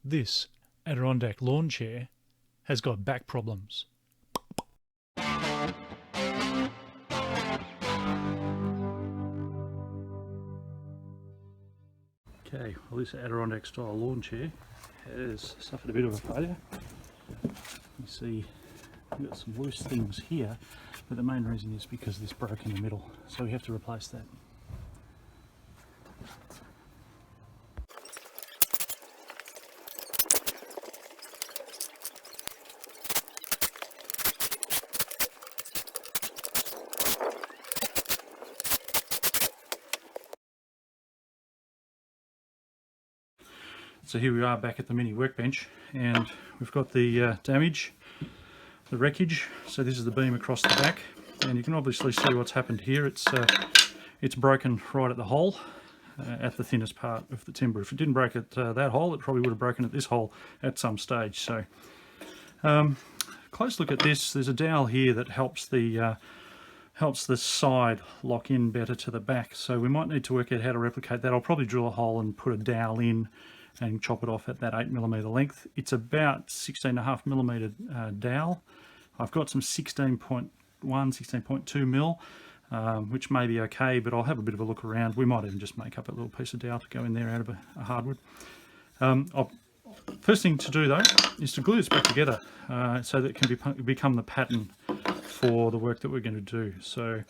This Adirondack lawn chair has got back problems. Okay, well, this Adirondack style lawn chair has suffered a bit of a failure. You see we've got some loose things here, but the main reason is because this broke in the middle, so we have to replace that. So here we are back at the mini workbench, and we've got the damage, the wreckage. So this is the beam across the back, and you can obviously see what's happened here. It's broken right at the hole, at the thinnest part of the timber. If it didn't break at that hole, it probably would have broken at this hole at some stage. So close look at this. There's a dowel here that helps the side lock in better to the back. So we might need to work out how to replicate that. I'll probably drill a hole and put a dowel in and chop it off at that 8mm length. It's about 16.5mm dowel. I've got some 16.1, 16.2mm, which may be okay, but I'll have a bit of a look around. We might even just make up a little piece of dowel to go in there out of a hardwood. First thing to do though is to glue this back together so that it can become the pattern for the work that we're going to do. So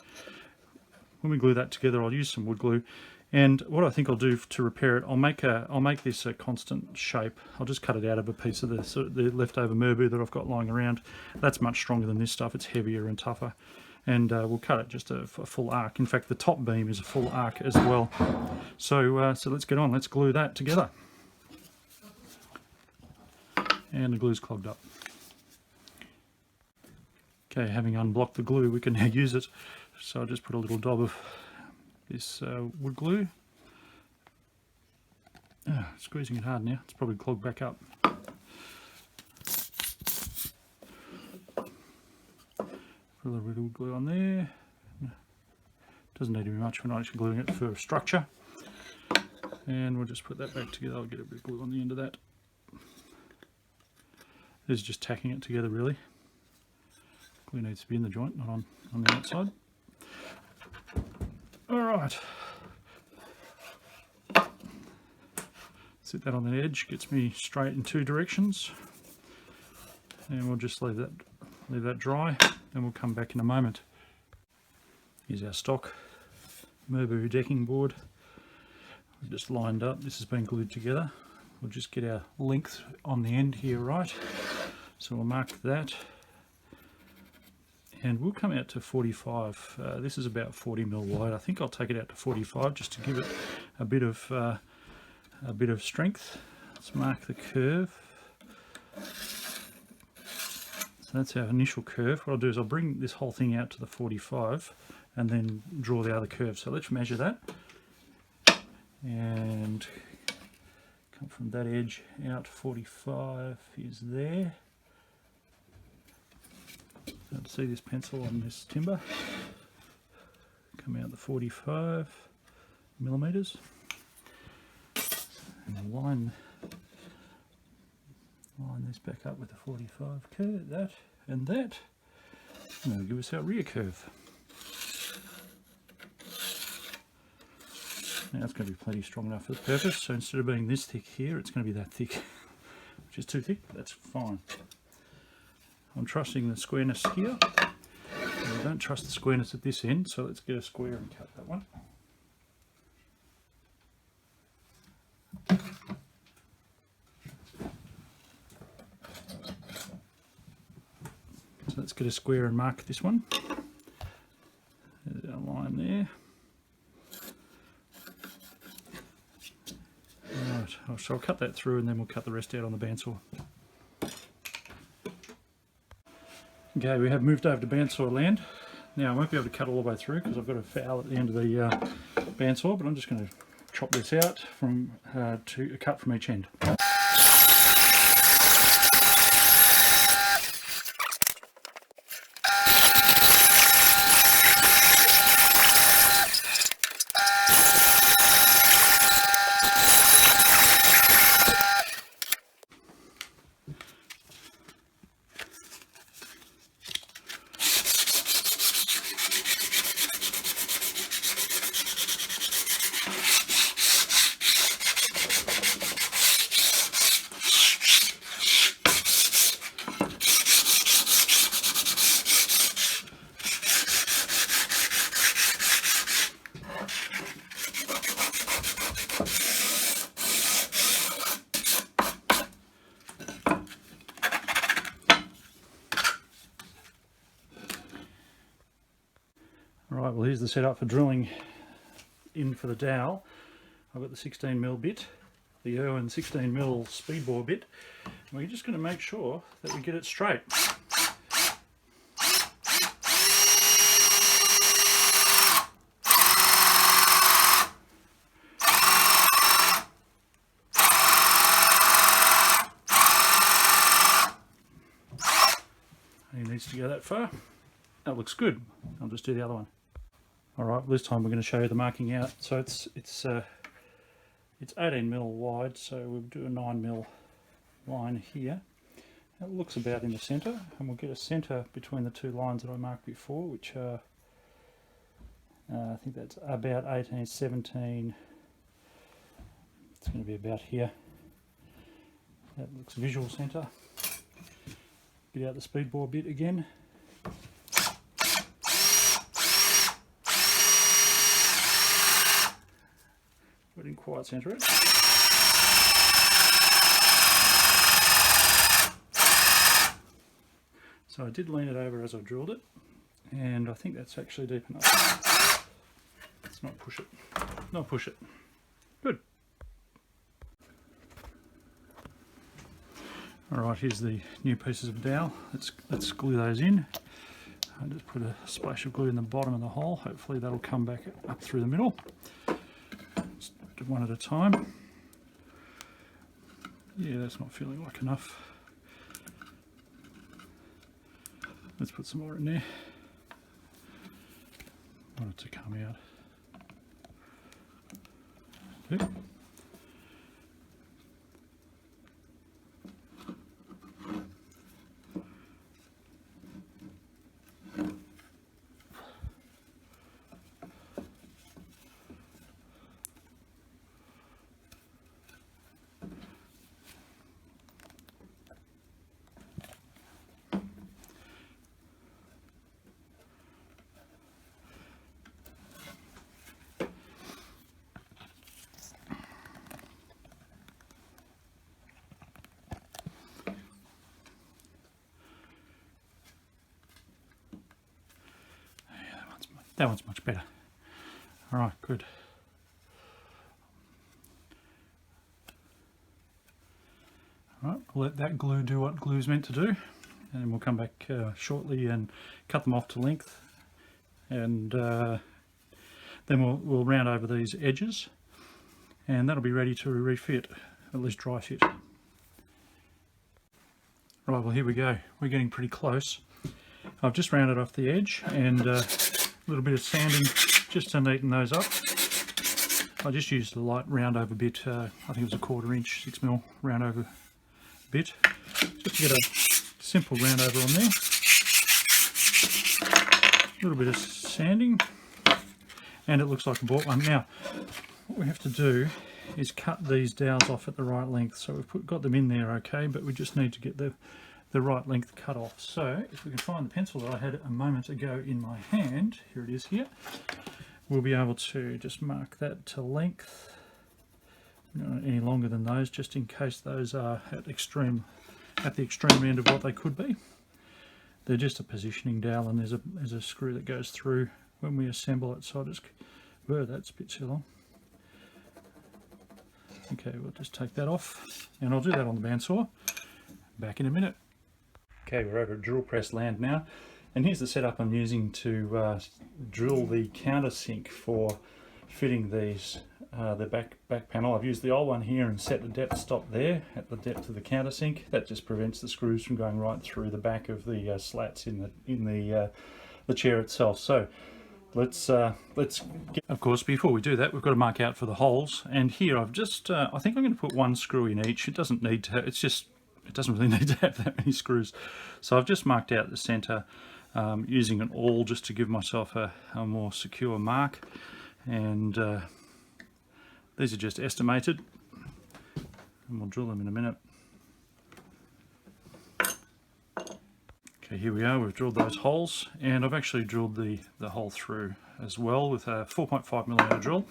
when we glue that together, I'll use some wood glue. And what I think I'll do to repair it, I'll make this a constant shape. I'll just cut it out of a piece of the leftover merbau that I've got lying around. That's much stronger than this stuff. It's heavier and tougher. And we'll cut it just a full arc. In fact, the top beam is a full arc as well. So let's get on. Let's glue that together. And the glue's clogged up. Okay, having unblocked the glue, we can now use it. So I'll just put a little dab of this wood glue. Squeezing it hard now, it's probably clogged back up. Put a little bit of wood glue on there. Doesn't need to be much, we're not actually gluing it for structure. And we'll just put that back together. I'll get a bit of glue on the end of that. This is just tacking it together really. Glue needs to be in the joint, not on the outside. Alright, set that on the edge, gets me straight in two directions, and we'll just leave that dry, and we'll come back in a moment. Here's our stock merbau decking board. We've just lined up, this has been glued together. We'll just get our length on the end here right, so we'll mark that. And we'll come out to 45. This is about 40mm wide. I think I'll take it out to 45 just to give it a bit of strength. Let's mark the curve. So that's our initial curve. What I'll do is I'll bring this whole thing out to the 45 and then draw the other curve. So let's measure that and come from that edge out. 45 is there. See this pencil on this timber, come out the 45mm, and we'll line this back up with the 45 curve, that and that, and that'll give us our rear curve. Now it's going to be plenty strong enough for the purpose, so instead of being this thick here, it's going to be that thick, which is too thick, but that's fine. I'm trusting the squareness here. I don't trust the squareness at this end, so let's get a square and cut that one. So let's get a square and mark this one. There's our line there. Right, so I'll cut that through and then we'll cut the rest out on the bandsaw. Okay, we have moved over to bandsaw land. Now I won't be able to cut all the way through because I've got a fowle at the end of the bandsaw, but I'm just going to chop this out from to a cut from each end. Right, well here's the setup for drilling in for the dowel. I've got the 16mm bit, the Irwin 16mm speed bore bit, and we're just going to make sure that we get it straight. He needs to go that far. That looks good. I'll just do the other one. Alright, this time we're going to show you the marking out. So it's 18mm wide, so we'll do a 9mm line here. It looks about in the centre, and we'll get a centre between the two lines that I marked before, which are, I think that's about 18, 17. It's going to be about here. That looks visual centre. Get out the speed bore bit again. We didn't quite centre it. So I did lean it over as I drilled it, and I think that's actually deep enough. Let's not push it. Not push it. Good. Alright, here's the new pieces of dowel. Let's glue those in. I just put a splash of glue in the bottom of the hole. Hopefully that'll come back up through the middle. Just do one at a time. Yeah, that's not feeling like enough. Let's put some more in there. I want it to come out. Okay. That one's much better. Alright, good. Alright, we'll let that glue do what glue's meant to do, and we'll come back shortly and cut them off to length, and then we'll round over these edges, and that'll be ready to refit, at least dry fit. Right, well here we go. We're getting pretty close. I've just rounded off the edge, and a little bit of sanding just to neaten those up. I just used a light round over bit, I think it was a 1/4 inch 6mm round over bit, just to get a simple round over on there. A little bit of sanding, and it looks like a bought one. Now what we have to do is cut these dowels off at the right length. So we've got them in there okay, but we just need to get the right length cut off. So if we can find the pencil that I had a moment ago in my hand, here it is here, we'll be able to just mark that to length. Not any longer than those, just in case those are at the extreme end of what they could be. They're just a positioning dowel, and there's a screw that goes through when we assemble it, so I'll just, that's a bit too long. Okay, we'll just take that off, and I'll do that on the bandsaw. Back in a minute. Okay, we're over at drill press land now, and here's the setup I'm using to drill the countersink for fitting these, the back panel. I've used the old one here and set the depth stop there at the depth of the countersink. That just prevents the screws from going right through the back of the slats in the chair itself. So let's get, of course, before we do that, we've got to mark out for the holes. And here I've just, I think I'm going to put one screw in each. It doesn't need to. It doesn't really need to have that many screws. So I've just marked out the centre using an awl just to give myself a more secure mark. And these are just estimated, and we'll drill them in a minute. Okay, here we are. We've drilled those holes, and I've actually drilled the hole through as well with a 4.5mm drill.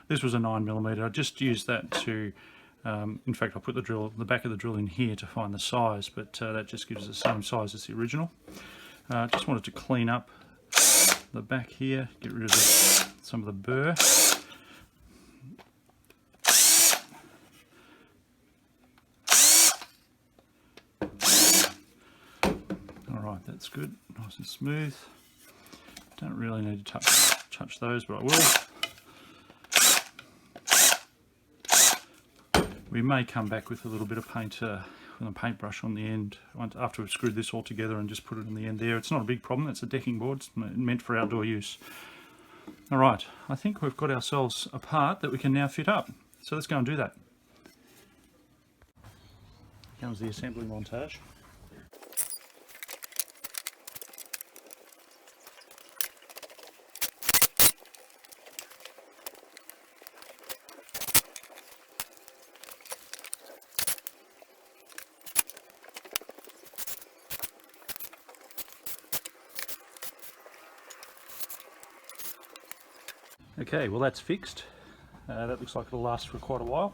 This was a 9mm. I just used that to in fact, I put the back of the drill in here to find the size, but that just gives us the same size as the original. Just wanted to clean up the back here, get rid of some of the burr. Alright, that's good, nice and smooth. Don't really need to touch those, but I will. We may come back with a little bit of paint with a paintbrush on the end after we've screwed this all together and just put it on the end there. It's not a big problem, it's a decking board, it's meant for outdoor use. Alright, I think we've got ourselves a part that we can now fit up. So let's go and do that. Here comes the assembly montage. Okay, well that's fixed. That looks like it'll last for quite a while.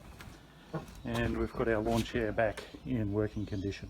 And we've got our lawn chair back in working condition.